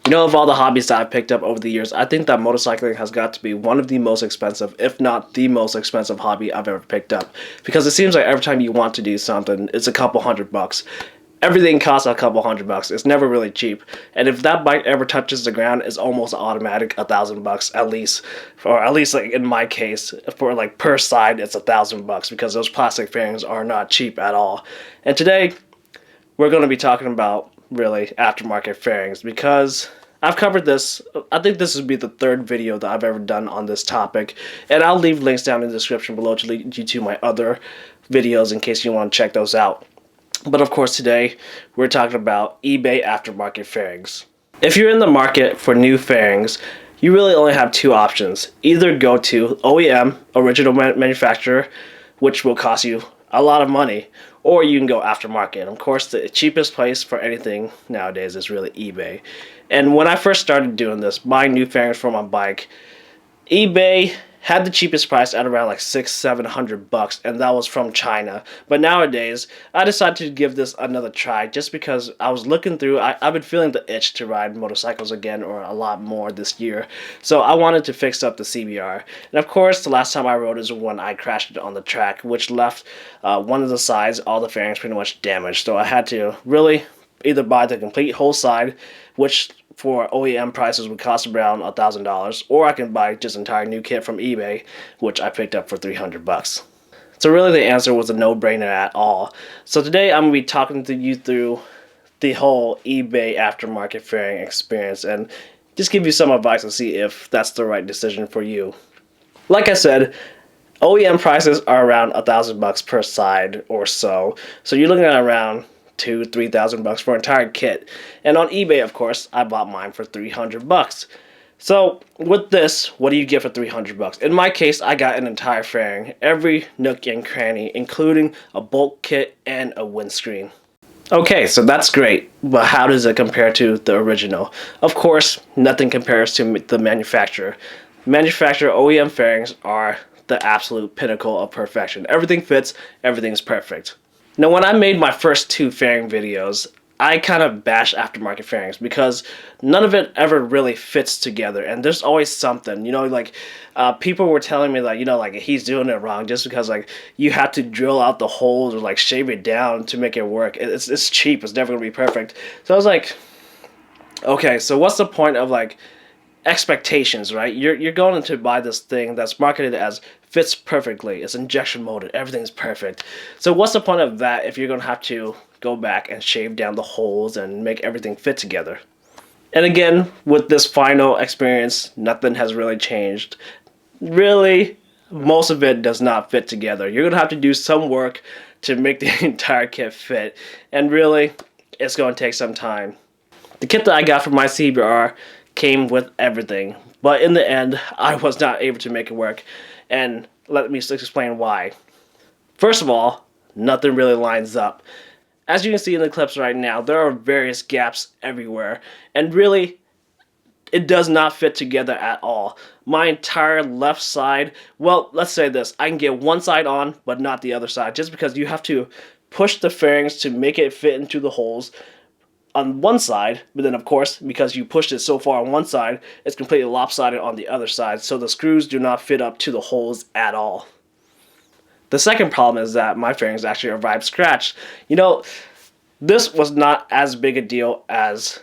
You know, of all the hobbies that I've picked up over the years, I think that motorcycling has got to be one of the most expensive, if not the most expensive hobby I've ever picked up. Because it seems like every time you want to do something, it's a couple $100. Everything costs a couple $100. It's never really cheap. And if that bike ever touches the ground, it's almost automatic $1,000 at least. Or at least like in my case, for like per side, it's $1,000 because those plastic fairings are not cheap at all. And today, we're going to be talking about really aftermarket fairings because I've covered this. I think this would be the third video that I've ever done on this topic, and I'll leave links down in the description below to lead you to my other videos in case you want to check those out. But of course today we're talking about eBay aftermarket fairings. If you're in the market for new fairings, you really only have two options. Either go to OEM, original manufacturer, which will cost you a lot of money, or you can go aftermarket. Of course, the cheapest place for anything nowadays is really eBay. And when I first started doing this, buying new fairings for my bike, eBay had the cheapest price at around like $600-700, and that was from China. But nowadays, I decided to give this another try just because I was looking through. I've been feeling the itch to ride motorcycles again, or a lot more this year. So I wanted to fix up the CBR. And of course, the last time I rode is when I crashed it on the track, which left one of the sides, all the fairings pretty much damaged. So I had to really either buy the complete whole side, which for OEM prices would cost around $1,000, or I can buy just an entire new kit from eBay, which I picked up for $300. So really the answer was a no-brainer at all. So today I'm going to be talking to you through the whole eBay aftermarket fairing experience and just give you some advice to see if that's the right decision for you. Like I said, OEM prices are around $1,000 per side or so. So you're looking at around $2,000-3,000 for an entire kit. And on eBay, of course, I bought mine for $300. So with this, what do you get for $300? In my case, I got an entire fairing, every nook and cranny, including a bolt kit and a windscreen. Okay, so that's great, but how does it compare to the original? Of course, nothing compares to the manufacturer. Manufacturer OEM fairings are the absolute pinnacle of perfection. Everything fits, everything is perfect. Now, when I made my first two fairing videos, I kind of bashed aftermarket fairings because none of it ever really fits together, and there's always something, you know, like people were telling me like, you know, like he's doing it wrong just because like you have to drill out the holes or like shave it down to make it work. It's cheap. It's never gonna be perfect. So I was like, okay, so what's the point of like expectations, right? You're going to buy this thing that's marketed as fits perfectly, it's injection molded, everything's perfect. So what's the point of that if you're going to have to go back and shave down the holes and make everything fit together? And again, with this final experience, nothing has really changed. Really, most of it does not fit together. You're going to have to do some work to make the entire kit fit, and really, it's going to take some time. The kit that I got for my CBR came with everything, but in the end, I was not able to make it work, and let me explain why. First of all, nothing really lines up. As you can see in the clips right now, there are various gaps everywhere, and really, it does not fit together at all. My entire left side, well, let's say this, I can get one side on, but not the other side, just because you have to push the fairings to make it fit into the holes on one side, but then of course, because you pushed it so far on one side, it's completely lopsided on the other side, so the screws do not fit up to the holes at all. The second problem is that my fairings actually arrived scratched. You know, this was not as big a deal as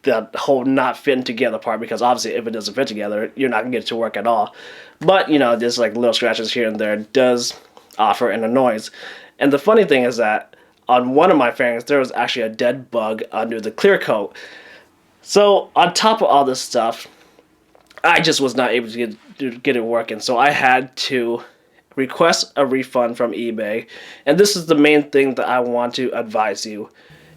the whole not fitting together part, because obviously if it doesn't fit together, you're not going to get it to work at all. But, you know, just like little scratches here and there does offer an annoyance. And the funny thing is that on one of my fairings, there was actually a dead bug under the clear coat. So on top of all this stuff, I just was not able to get it working. So I had to request a refund from eBay. And this is the main thing that I want to advise you.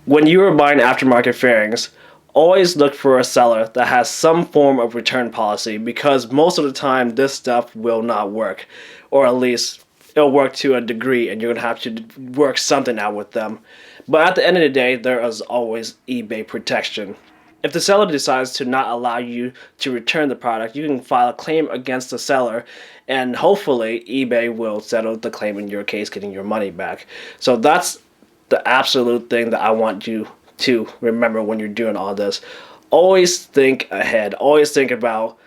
When you are buying aftermarket fairings, always look for a seller that has some form of return policy, because most of the time this stuff will not work, or at least it'll work to a degree, and you're going to have to work something out with them. But at the end of the day, there is always eBay protection. If the seller decides to not allow you to return the product, you can file a claim against the seller, and hopefully eBay will settle the claim in your case, getting your money back. So that's the absolute thing that I want you to remember when you're doing all this. always think ahead. Always think about,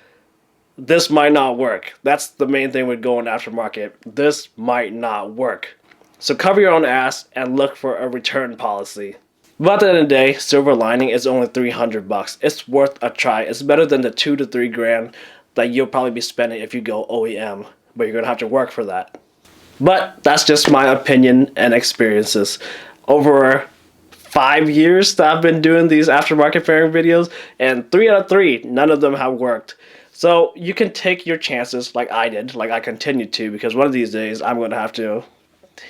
this might not work. That's the main thing with going aftermarket. This might not work. So cover your own ass and look for a return policy. But at the end of the day, silver lining is only $300. It's worth a try. It's better than the $2 to $3 grand that you'll probably be spending if you go OEM. But you're gonna have to work for that. But that's just my opinion and experiences. Over 5 years that I've been doing these aftermarket fairing videos, and 3 out of 3, none of them have worked. So you can take your chances like I did, like I continue to, because one of these days I'm going to have to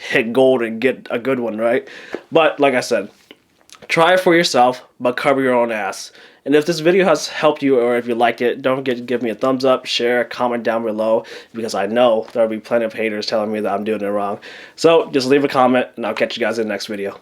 hit gold and get a good one, right? But like I said, try it for yourself, but cover your own ass. And if this video has helped you, or if you liked it, don't forget to give me a thumbs up, share, comment down below, because I know there'll be plenty of haters telling me that I'm doing it wrong. So just leave a comment, and I'll catch you guys in the next video.